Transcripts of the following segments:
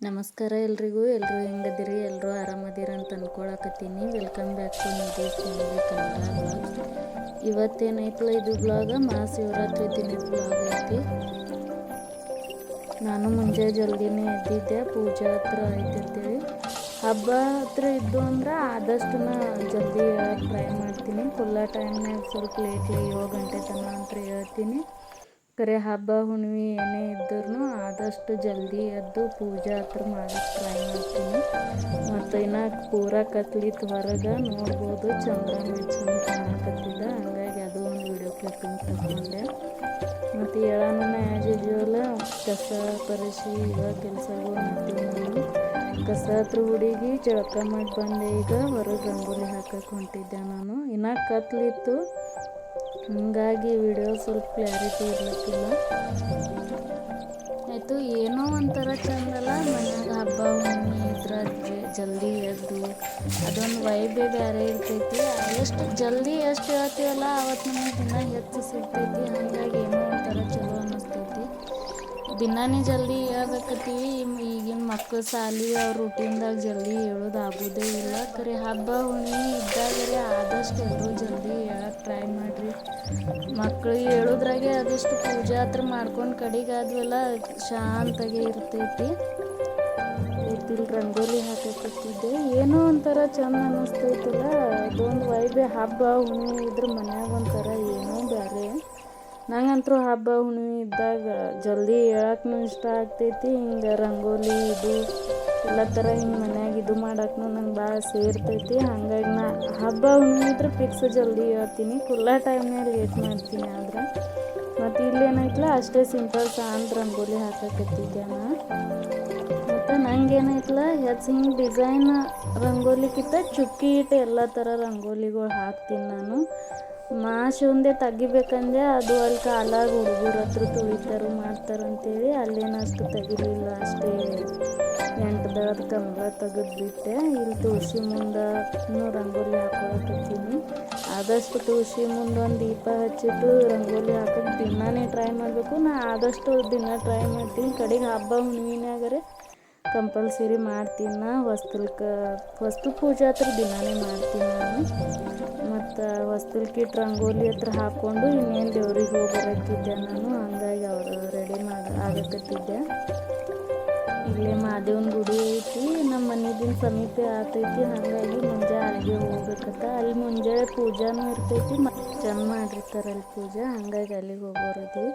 ನಮಸ್ಕಾರ ಎಲ್ಲರೂ ಹೆಂಗದಿರಿ ಎಲ್ಲರೂ ಆರಾಮದಿರ ಅಂತ ಅನ್ಕೊಳಕತ್ತೀನಿ. Welcome back to Nidhi's family Kannada blogs. ಇವತ್ತೇನೈತಲ್ಲ ಇದು ಬ್ಲಾಗ ಮಹಾಶಿವರಾತ್ರಿ ದಿನದ ಬ್ಲಾಗ್ ಐತಿ. ನಾನು ಮುಂಜಾನೆ ಜಲ್ದಿನೇ ಎದ್ದಿದ್ದೆ, ಪೂಜಾ ಹತ್ರ ಐತಿರ್ತೇಳಿ. ಹಬ್ಬ ಹತ್ರ ಇದ್ದು ಅಂದ್ರೆ ಆದಷ್ಟು ಜಲ್ದಿ ಹೇಳಕ್ಕೆ ಟ್ರೈ ಮಾಡ್ತೀನಿ. ಫುಲ್ಲ ಟೈಮ್ನಾಗ ಸ್ವಲ್ಪ ಲೇಟ್ಲಿ 7 ಗಂಟೆ ತನಕ ಅಂತ ಹೇಳ್ತೀನಿ. ಕರೆ ಹಬ್ಬ ಹುಣ್ಣಿಮೆ ಏನೇ ಇದ್ರೂ ಆದಷ್ಟು ಜಲ್ದಿ ಎದ್ದು ಪೂಜೆ ಹತ್ರ ಮಾಡೋಕ್ಕೆ ಟ್ರೈ ಮಾಡ್ತೀನಿ. ಮತ್ತು ಇನ್ನು ಪೂರ ಕತ್ಲಿತ್ತು, ಹೊರಗೆ ನೋಡ್ಬೋದು ಚಂದ್ರನ ಚಂದ ಕಾಣಕತ್ತಿದ್ದ. ಹಂಗಾಗಿ ಅದು ಒಂದು ವಿಡಿಯೋ ಕ್ಲಿಪ್ಪಿಂಗ್ ತಗೊಂಡೆ. ಮತ್ತು ಹೇಳೋಣ ಆ್ಯಸ್ ಯೂಶ್ವಲ್ ಕಸ ಪರಿಸಿ ಇವಾಗ ಕೆಲಸಗಳು ಮಾಡ್ತೀವಿ. ನಾನು ಕಸ ಹತ್ರ ಹುಡುಗಿ ಜಳಕ ಮಾಡಿ ಬಂದೆ. ಈಗ ಹೊರಗೆ ರಂಗೋಲಿ ಹಾಕಕ್ಕೆ ಹೊಂಟಿದ್ದೆ. ನಾನು ಇನ್ನೂ ಕತ್ಲಿತ್ತು, ಹಂಗಾಗಿ ವಿಡಿಯೋ ಸ್ವಲ್ಪ ಕ್ಲಾರಿಟಿ ಇರ್ಲಿಕ್ಕಿಲ್ಲ. ಆಯಿತು, ಏನೋ ಒಂಥರ ಚಂದಲ್ಲ ಮನ್ಯಾಗ ಹಬ್ಬ ಹುಣ್ಣಿಮೆ ಇದ್ರೆ ಜಲ್ದಿ ಎದ್ದು ಅದೊಂದು ವೈಬೇ ಬೇರೆ ಇರ್ತೈತಿ. ಎಷ್ಟು ಜಲ್ದಿ ಎಷ್ಟು ಹೇಳ್ತೀವಲ್ಲ ಅವತ್ತು ನಮಗೆ ದಿನ ಹೆಚ್ಚು ಸಿಗ್ತೈತಿ. ಹಾಗಾಗಿ ಏನೋ ಒಂಥರ ಚಲೋ ಅನ್ನಿಸ್ತೈತಿ. ದಿನಾನೇ ಜಲ್ದಿ ಹೇಳ್ಬೇಕತ್ತೀವಿ. ಈಗಿನ ಮಕ್ಕಳು ಸಾಲಿ ಅವ್ರ ರೂಟೀನ್ದಾಗ ಜಲ್ದಿ ಹೇಳೋದು ಆಗೋದೇ ಇಲ್ಲ. ಕರೆ ಹಬ್ಬ ಹುಣ್ಣಿಮೆ ಇದ್ದಾಗರೆ ಆದಷ್ಟು ಎಲ್ಲರೂ ಜಲ್ದಿ ಹೇಳಕ್ಕೆ ಟ್ರೈ ಮಾಡಿರಿ. ಮಕ್ಕಳಿಗೆ ಹೇಳೋದ್ರಾಗೆ ಅದಷ್ಟು ಪೂಜೆ ಹತ್ರ ಮಾಡ್ಕೊಂಡು ಕಡೆಗಾದ್ವಲ್ಲ ಶಾಂತಾಗೆ ಇರ್ತೈತಿ. ಇಲ್ಲಿ ರಂಗೋಲಿ ಹಾಕಕತ್ತಿದ್ದೆ. ಏನೋ ಒಂಥರ ಚಂದ ಅನ್ನಿಸ್ತೈತಲ್ಲ, ಅದೊಂದು ವೈಬೆ. ಹಬ್ಬ ಹುಣ್ಣಿಮೆ ಇದ್ರೆ ಮನ್ಯಾಗ ಒಂಥರ ಏನೋ ಬೇರೆ. ನಂಗಂತೂ ಹಬ್ಬ ಹುಣ್ಣಿಮೆ ಇದ್ದಾಗ ಜಲ್ದಿ ಹೇಳಕ್ಕೂ ಇಷ್ಟ ಆಗ್ತೈತಿ. ಹಿಂಗೆ ರಂಗೋಲಿ ಇದು ಎಲ್ಲ ಥರ ಹಿಂಗೆ ಮನ್ಯಾಗ ಇದು ಮಾಡಕ್ಕೂ ನಂಗೆ ಭಾಳ ಸೇರ್ತೈತಿ. ಹಾಗಾಗಿ ಹಬ್ಬ ಹುಣ್ಣಿಮೆ ಇದ್ರೆ ಫಿಕ್ಸ್ ಜಲ್ದಿ ಹೇಳ್ತೀನಿ. ಫುಲ್ಲ ಟೈಮ್ನಾಗ ಲೇಟ್ ಮಾಡ್ತೀನಿ. ಆದ್ರೆ ಮತ್ತು ಇಲ್ಲೇನೈತಲ್ಲ ಅಷ್ಟೇ ಸಿಂಪಲ್ ಶಾಂತ ರಂಗೋಲಿ ಹಾಕಕತ್ತಿದ್ದೆ ನಾನು. ಮತ್ತು ನಂಗೇನೈತಲ್ಲ ಹೆಚ್ಚು ಹಿಂಗೆ ಡಿಸೈನ್ ರಂಗೋಲಿಕ್ಕಿಂತ ಚುಕ್ಕಿ ಇಟ್ಟು ಎಲ್ಲ ಥರ ರಂಗೋಲಿಗಳು ಹಾಕ್ತೀನಿ ನಾನು. ಮಹಾಶಿವಂದೇ ತೆಗಿಬೇಕಂದ್ರೆ ಅದು ಅಲ್ಲಿ ಕಾಲಾಗ ಹುಡುಗರ ಹತ್ರ ತುಳಿತಾರೆ ಮಾಡ್ತಾರಂತೇಳಿ ಅಲ್ಲೇನಷ್ಟು ತೆಗಿಲಿಲ್ಲ. ಅಷ್ಟೇ 8 ದಳದ ಕಂಬಳ ತೆಗೆದ್ಬಿಟ್ಟೆ. ಇಲ್ಲಿ ತುಳಸಿ ಮುಂದೆ ರಂಗೋಲಿ ಹಾಕೊಳಕತ್ತೀನಿ. ಆದಷ್ಟು ತುಳಸಿ ಮುಂದೆ ಒಂದು ದೀಪ ಹಚ್ಚಿಟ್ಟು ರಂಗೋಲಿ ಹಾಕೋಕ್ಕೆ ದಿನಾನೇ ಟ್ರೈ ಮಾಡಬೇಕು. ಆದಷ್ಟು ದಿನ ಟ್ರೈ ಮಾಡ್ತೀನಿ. ಕಡೆಗೆ ಹಬ್ಬ ಹುಣ್ಣಿಮೆನಾಗರೆ ಕಂಪಲ್ಸರಿ ಮಾಡ್ತೀನಿ. ವಸ್ತು ಪೂಜೆ ಹತ್ರ ದಿನಾನೇ ಮಾಡ್ತೀನಿ ನಾನು. ಮತ್ತು ಹೊಸ್ತಲ್ಕಿಟ್ಟು ರಂಗೋಲಿ ಹತ್ರ ಹಾಕ್ಕೊಂಡು ಇನ್ನೇನು ದೇವ್ರಿಗೆ ಹೋಗ್ಬರತ್ತಿದ್ದೆ ನಾನು. ಹಂಗಾಗಿ ಅವರು ರೆಡಿ ಆಗಕತ್ತಿದ್ದೆ. ಇಲ್ಲೇ ಮಹಾದೇವನ ಗುಡಿ ಐತಿ, ನಮ್ಮ ಮನೆದಿನ ಸಮೀಪ ಆಗ್ತೈತಿ. ಹಾಗಾಗಿ ಮುಂಜಾನೆ ಅಲ್ಲಿಗೆ ಹೋಗ್ಬೇಕತ್ತ. ಅಲ್ಲಿ ಮುಂಜಾನೆ ಪೂಜಾನೂ ಇರ್ತೈತಿ, ಚಂದ ಮಾಡಿರ್ತಾರೆ ಅಲ್ಲಿ ಪೂಜೆ. ಹಾಗಾಗಿ ಅಲ್ಲಿಗೆ ಹೋಗೋರಿದ್ದೀವಿ.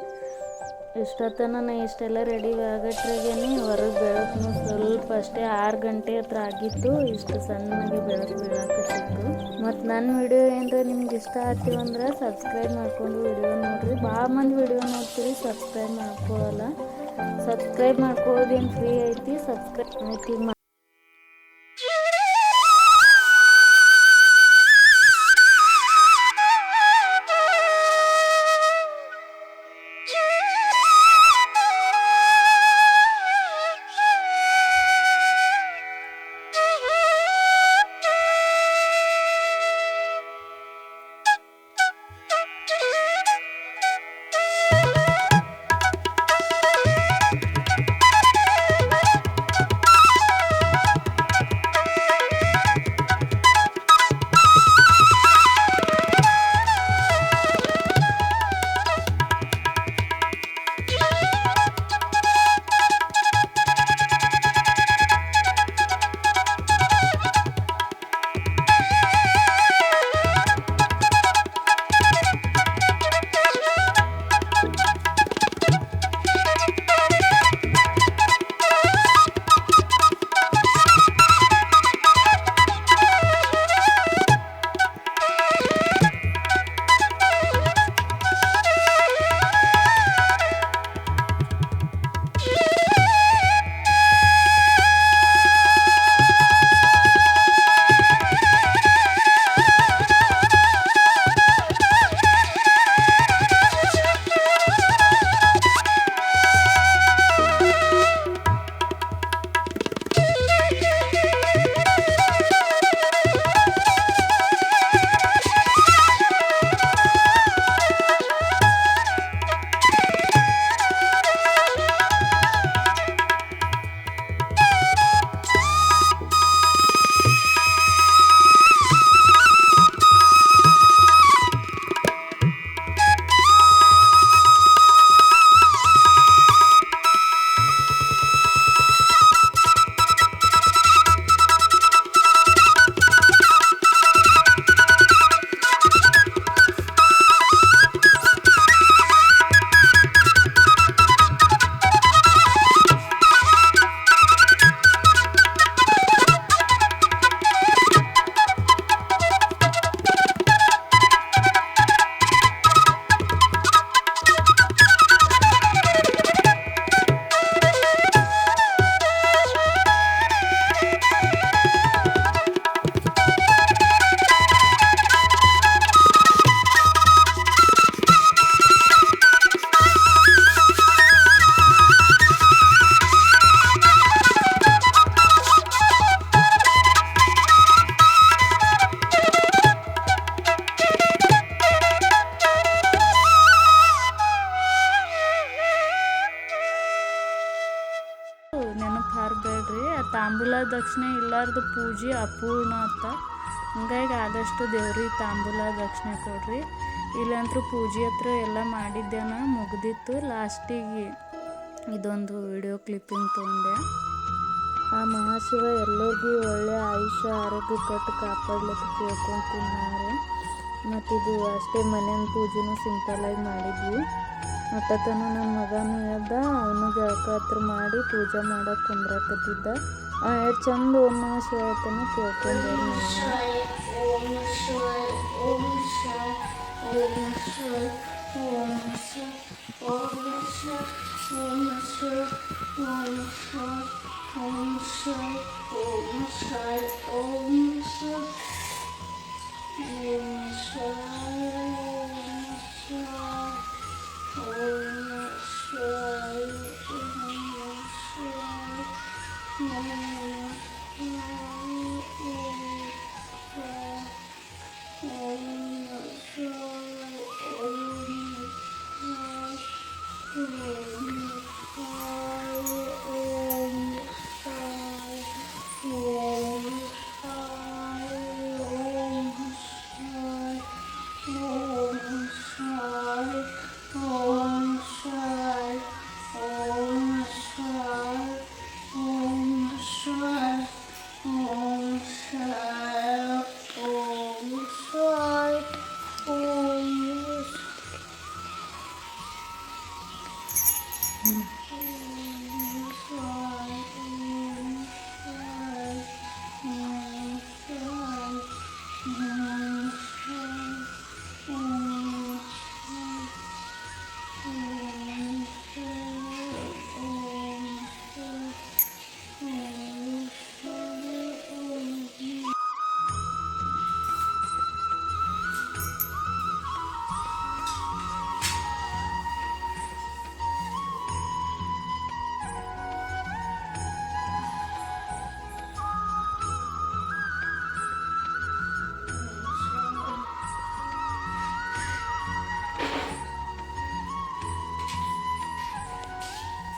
ಇಷ್ಟೊತ್ತನ ಇಷ್ಟೆಲ್ಲ ರೆಡಿ ಆಗಟ್ರಾಗೇನೆ ಹೊರಗೆ ಬೆಳಕು ಸ್ವಲ್ಪ ಅಷ್ಟೇ 6 ಗಂಟೆ ಹತ್ರ ಆಗಿತ್ತು. ಇಷ್ಟು ಸಣ್ಣಗೆ ಬೆಳಕು ಬೀಳಾಕತ್ತಿತ್ತು. ಮತ್ತು ನನ್ನ ವಿಡಿಯೋ ಏನರ ನಿಮ್ಗೆ ಇಷ್ಟ ಆಗ್ತೀವಂದ್ರೆ ಸಬ್ಸ್ಕ್ರೈಬ್ ಮಾಡ್ಕೊಂಡು ವಿಡಿಯೋ ನೋಡಿರಿ. ಭಾಳ ಮಂದಿ ವಿಡಿಯೋ ನೋಡ್ತೀರಿ, ಸಬ್ಸ್ಕ್ರೈಬ್ ಮಾಡ್ಕೊಳ್ಳಲ್ಲ. ಸಬ್ಸ್ಕ್ರೈಬ್ ಮಾಡ್ಕೊಳ್ಳೋದೇನು ಫ್ರೀ ಐತಿ. ಸಬ್ಸ್ಕ್ರೈಬ್ ಐತಿ. ನೆನಪು ಹಾರಬೇಡ್ರಿ. ತಾಂಬೂಲ ದಕ್ಷಿಣೆ ಇಲ್ಲಾರ್ದು ಪೂಜೆ ಅಪೂರ್ಣ ಅಂತ. ಹಂಗಾಗಿ ಆದಷ್ಟು ದೇವ್ರಿಗೆ ತಾಂಬೂಲ ದಕ್ಷಿಣೆ ಕೊಡ್ರಿ. ಇಲ್ಲಂತರೂ ಪೂಜೆ ಹತ್ರ ಎಲ್ಲ ಮಾಡಿದ್ದೇನ ಮುಗ್ದಿತ್ತು. ಲಾಸ್ಟಿಗೆ ಇದೊಂದು ವಿಡಿಯೋ ಕ್ಲಿಪ್ಪಿಂಗ್ ತೊಗೊಂಡೆ. ಆ ಮಹಾಶಿವ ಎಲ್ಲರಿಗೂ ಒಳ್ಳೆಯ ಆಯುಷ್ಯ ಆರೋಗ್ಯ ಕೊಟ್ಟು ಕಾಪಾಡ್ಲಿಕ್ಕೆ ಕೇಳ್ಕೊತೀನಿ. ಮತ್ತಿದು ಅಷ್ಟೇ ಮನೆಯ ಪೂಜೆನೂ ಸಿಂಪಲ್ಲಾಗಿ ಮಾಡಿದ್ವಿ. ಮಟ್ಟತನ ನನ್ನ ಮಗನೂ ಎದ್ದ, ಅವನು ಜಳಕ ಹತ್ರ ಮಾಡಿ ಪೂಜೆ ಮಾಡೋಕೆ ಕುಂದ್ರಾಕತ್ತಿದ್ದ. ಎಷ್ಟು ಚಂದ ಓಂ ನಮಃ ಶಿವಾಯ ಅಂತನೂ ಕೇಳ್ಕೊಂಡ್ರಿ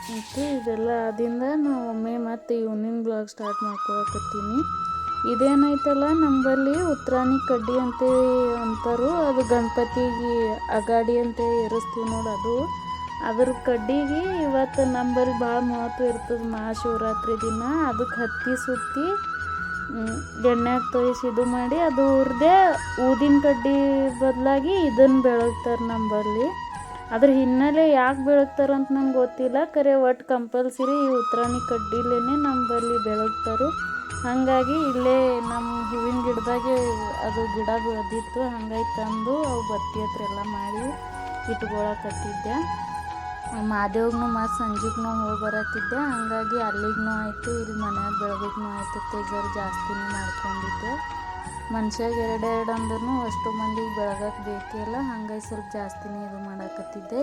ಮತ್ತು ಇದೆಲ್ಲ ಆದಿಂದ ನಾವು ಒಮ್ಮೆ ಮತ್ತೆ ಈವ್ನಿಂಗ್ ಬ್ಲಾಗ್ ಸ್ಟಾರ್ಟ್ ಮಾಡ್ಕೊಳಕತ್ತೀನಿ. ಇದೇನೈತಲ್ಲ ನಮ್ಮಲ್ಲಿ ಉತ್ತರಾಣಿ ಕಡ್ಡಿ ಅಂತೇಳಿ ಅಂತಾರು. ಅದು ಗಣಪತಿಗೆ ಅಗಾಡಿ ಅಂತೇಳಿ ಏರಿಸ್ತೀವಿ ನೋಡಿ, ಅದ್ರ ಕಡ್ಡಿಗೆ ಇವತ್ತು ನಮ್ಮಲ್ಲಿ ಭಾಳ ಮಹತ್ವ ಇರ್ತದೆ. ಮಹಾಶಿವರಾತ್ರಿ ದಿನ ಅದಕ್ಕೆ ಹತ್ತಿ ಸುತ್ತಿ ಎಣ್ಣೆಗೆ ತೋಯಿಸಿ ಇದು ಮಾಡಿ ಅದು ಹುರಿದೇ ಊದಿನ ಕಡ್ಡಿ ಬದಲಾಗಿ ಇದನ್ನು ಬೆಳಗ್ತಾರೆ ನಮ್ಮಲ್ಲಿ. ಅದ್ರ ಹಿನ್ನೆಲೆ ಯಾಕೆ ಬೆಳಗ್ತಾರಂತ ನಂಗೆ ಗೊತ್ತಿಲ್ಲ. ಖರೆ ಒಟ್ಟು ಕಂಪಲ್ಸರಿ ಈ ಉತ್ತರಾಣಿ ಕಡ್ಡಿಲೇ ನಮ್ಮಲ್ಲಿ ಬೆಳಗ್ತಾರೆ. ಹಾಗಾಗಿ ಇಲ್ಲೇ ನಮ್ಮ ಹೂವಿನ ಗಿಡದಾಗೆ ಅದು ಗಿಡ ಬೆಳೆದಿತ್ತು. ಹಾಗಾಗಿ ತಂದು ಅವು ಬತ್ತಿ ಹತ್ರ ಎಲ್ಲ ಮಾಡಿ ಇಟ್ಕೊಳಕತ್ತಿದ್ದೆ. ಮಾದೇವ್ಗೂ ಮತ್ತು ಸಂಜೆಗೂ ಹೋಗಿ ಬರತ್ತಿದ್ದೆ. ಹಾಗಾಗಿ ಅಲ್ಲಿಗೂ ಆಯಿತು, ಇಲ್ಲಿ ಮನ್ಯಾಗ ಬೆಳಗ್ಗೂ ಆಯ್ತತ್ತೆ. ಜಾಸ್ತಿನೇ ಮಾಡ್ಕೊಂಡಿದ್ದೆ. ಮನುಷ್ಯಾಗ ಎರಡೆರಡು ಅಂದ್ರೂ ಅಷ್ಟು ಮಂದಿಗೆ ಬೆಳಗಕ್ಕೆ ಬೇಕಲ್ಲ. ಹಾಗಾಗಿ ಸ್ವಲ್ಪ ಜಾಸ್ತಿನೇ ಇದು ಮಾಡಾಕತ್ತಿದ್ದೆ.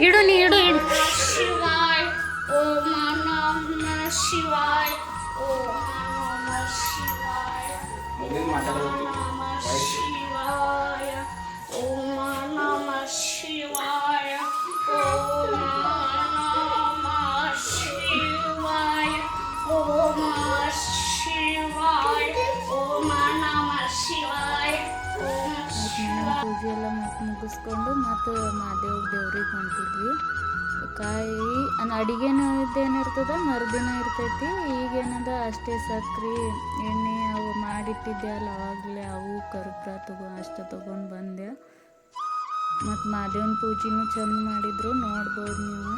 ಇಡು ನೀ ಇಡು ಇಡು. ಶಿವಾಯ ಓಂ ನಮಃ ಶಿವಾಯ ಓಂ ನಮಃ ಶಿವಾಯ ನಮಃ ಶಿವಾಯ ಓಂ ನಮಃ ಶಿವಾಯ ಓಂ ನಮಃ ಶಿವಾಯ ಓಂ ಶಿವಾಯ ಓಂ ನಮಃ ಶಿವಾಯ ಓಂ ಮನೆ ಪೂಜೆ ಎಲ್ಲ ಮುಗಿಸ್ಕೊಂಡು ಮತ್ತು ಮಾದೇವ್ ದೇವ್ರಿಗೆ ಹೊಂಟಿದ್ವಿ. ಕಾಯಿ ಅಡುಗೆನೂ ಇದ್ದೇನಿರ್ತದ ಮರುದಿನ ಇರ್ತೈತಿ. ಈಗೇನದ ಅಷ್ಟೇ ಸಕ್ರೆ ಎಣ್ಣೆ ಅವು ಮಾಡಿಟ್ಟಿದ್ದೆ ಅಲ್ಲ ಅವಾಗಲೇ ಅವು ಕರ್ಪೂರ ಅಷ್ಟು ತೊಗೊಂಡು ಬಂದೆ. ಮತ್ತು ಮಾದೇವನ ಪೂಜೆನೂ ಚಂದ ಮಾಡಿದ್ರು, ನೋಡ್ಬೋದು ನೀವು.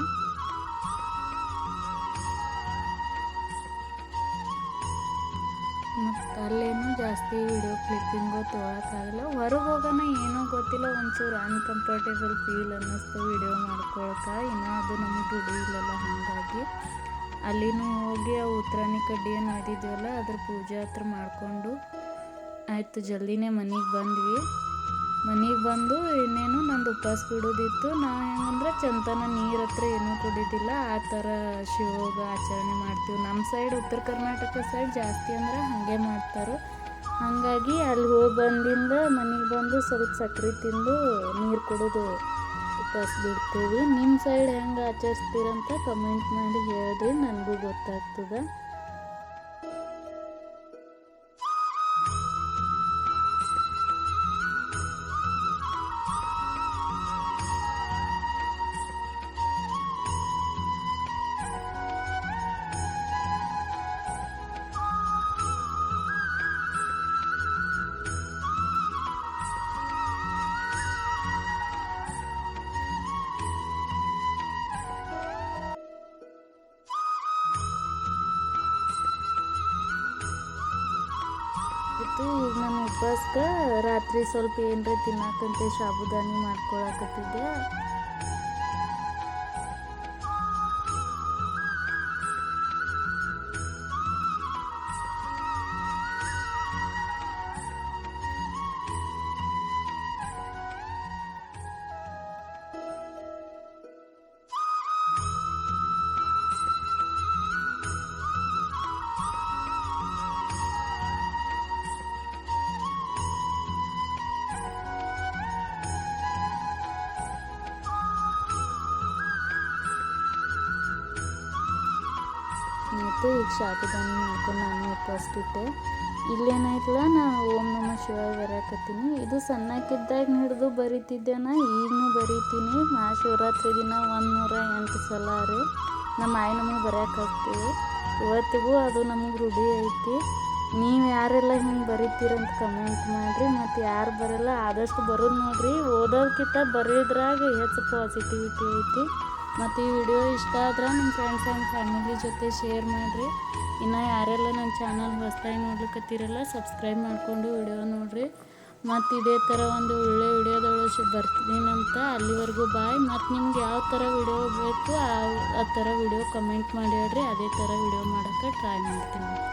ಮತ್ತು ಅಲ್ಲೇನೂ ಜಾಸ್ತಿ ವಿಡಿಯೋ ಕ್ಲಿಪ್ಪಿಂಗು ತೊಗೊಳಕ್ಕಾಗಲ್ಲ. ಹೊರಗೆ ಹೋಗೋಣ ಏನೋ ಗೊತ್ತಿಲ್ಲ, ಒಂಚೂರು ಅನ್ಕಂಫರ್ಟೇಬಲ್ ಫೀಲ್ ಅನ್ನಿಸ್ತು ವಿಡಿಯೋ ಮಾಡ್ಕೊಳಕ್ಕೆ. ಇನ್ನೂ ಅದು ನಮಗೆ ರೂಢಿ ಇಲ್ಲಲ್ಲ, ಹಾಗಾಗಿ ಅಲ್ಲಿನೂ ಹೋಗಿ ಆ ಉತ್ತರಾಣಿ ಕಡ್ಡಿಯನ್ನು ಒಯ್ದಿದ್ವಲ್ಲ ಅದ್ರ ಪೂಜೆ ಹತ್ರ ಮಾಡಿಕೊಂಡು ಆಯಿತು, ಜಲ್ದಿನೇ ಮನೆಗೆ ಬಂದ್ವಿ. ಮನೆಗೆ ಬಂದು ಇನ್ನೇನು ನಂದು ಉಪವಾಸ ಬಿಡೋದಿತ್ತು. ನಾವು ಹೆಂಗಂದ್ರೆ ಚಂತನ ನೀರು ಹತ್ರ ಏನೂ ಕುಡಿದಿಲ್ಲ, ಆ ಥರ ಶಿವಯೋಗ ಆಚರಣೆ ಮಾಡ್ತೀವಿ. ನಮ್ಮ ಸೈಡ್ ಉತ್ತರ ಕರ್ನಾಟಕ ಸೈಡ್ ಜಾಸ್ತಿ ಅಂದ್ರೆ ಹಾಗೆ ಮಾಡ್ತಾರೆ. ಹಾಗಾಗಿ ಅಲ್ಲಿ ಹೋಗಿ ಬಂದಿಂದ ಮನೆಗೆ ಬಂದು ಸ್ವಲ್ಪ ಸಕ್ಕರೆ ತಿಂದು ನೀರು ಕುಡಿದು ಉಪವಾಸ ಬಿಡ್ತೀವಿ. ನಿಮ್ಮ ಸೈಡ್ ಹೆಂಗೆ ಆಚರಿಸ್ತೀರಂತ ಕಮೆಂಟ್ ಮಾಡಿ ಹೇಳಿದ್ರಿ, ನನಗೂ ಗೊತ್ತಾಗ್ತದೆ. ಈಗ ನಾನು ಉಪವಾಸಕ್ಕೆ ರಾತ್ರಿ ಸ್ವಲ್ಪ ಏನರ ತಿನ್ನಕ್ಕಂತೆ ಸಾಬುದಾನಿ ಮಾಡ್ಕೊಳಕತ್ತಿದ್ದೆ. ಮತ್ತು ಈಗ ಸಾಬುದಾನಿ ಮಾಡ್ಕೊಂಡು ನಾನು ಉಪವಾಸಕ್ಕಿಟ್ಟೆ. ಇಲ್ಲೇನಾಯ್ತಲ್ಲ, ನಾನು ಓಂ ನಮಃ ಶಿವಾಯ ಬರೆಯಕತ್ತೀನಿ. ಇದು ಸಣ್ಣಕ್ಕಿದ್ದಾಗ ಹಿಡಿದು ಬರಿತಿದ್ದೇನ, ಈಗಲೂ ಬರಿತೀನಿ. ಮಹಾಶಿವರಾತ್ರಿ ದಿನ 108 ಸಲ ರೀ ನಮ್ಮ ಆಯಿ ನಮಗೆ ಬರೆಯಕ್ಕೆ ಹಚ್ತೀವಿ. ಇವತ್ತಿಗೂ ಅದು ನಮಗೆ ರೂಢಿ ಐತಿ. ನೀವು ಯಾರೆಲ್ಲ ಹಿಂಗೆ ಬರಿತೀರಂತ ಕಮೆಂಟ್ ಮಾಡಿರಿ. ಮತ್ತು ಯಾರು ಬರೋಲ್ಲ ಆದಷ್ಟು ಬರೋದು ನೋಡಿರಿ. ಓದೋದಕ್ಕಿಂತ ಬರೆಯೋದ್ರಾಗ ಹೆಚ್ಚು ಪಾಸಿಟಿವಿಟಿ ಐತಿ. ಮತ್ತು ಈ ವಿಡಿಯೋ ಇಷ್ಟ ಆದ್ರೆ ನಿಮ್ಮ ಫ್ರೆಂಡ್ಸ್ ಆ್ಯಂಡ್ ಫ್ಯಾಮಿಲಿ ಜೊತೆ ಶೇರ್ ಮಾಡಿರಿ. ಇನ್ನು ಯಾರೆಲ್ಲ ನನ್ನ ಚಾನಲ್ ಹೊಸದಾಗಿ ನೋಡ್ಲಿಕ್ಕತ್ತೀರಲ್ಲ ಸಬ್ಸ್ಕ್ರೈಬ್ ಮಾಡಿಕೊಂಡು ವಿಡಿಯೋ ನೋಡಿರಿ. ಮತ್ತು ಇದೇ ಥರ ಒಂದು ಒಳ್ಳೆ ವಿಡಿಯೋದೊಳಗೆ ಬರ್ತೀನಂತ. ಅಲ್ಲಿವರೆಗೂ ಬಾಯ್. ಮತ್ತು ನಿಮ್ಗೆ ಯಾವ ಥರ ವಿಡಿಯೋ ಬೇಕು ಆ ಥರ ವಿಡಿಯೋ ಕಮೆಂಟ್ ಮಾಡಿ ಹೇಳ್ರಿ, ಅದೇ ಥರ ವಿಡಿಯೋ ಮಾಡೋಕ್ಕೆ ಟ್ರೈ ಮಾಡ್ತೀನಿ.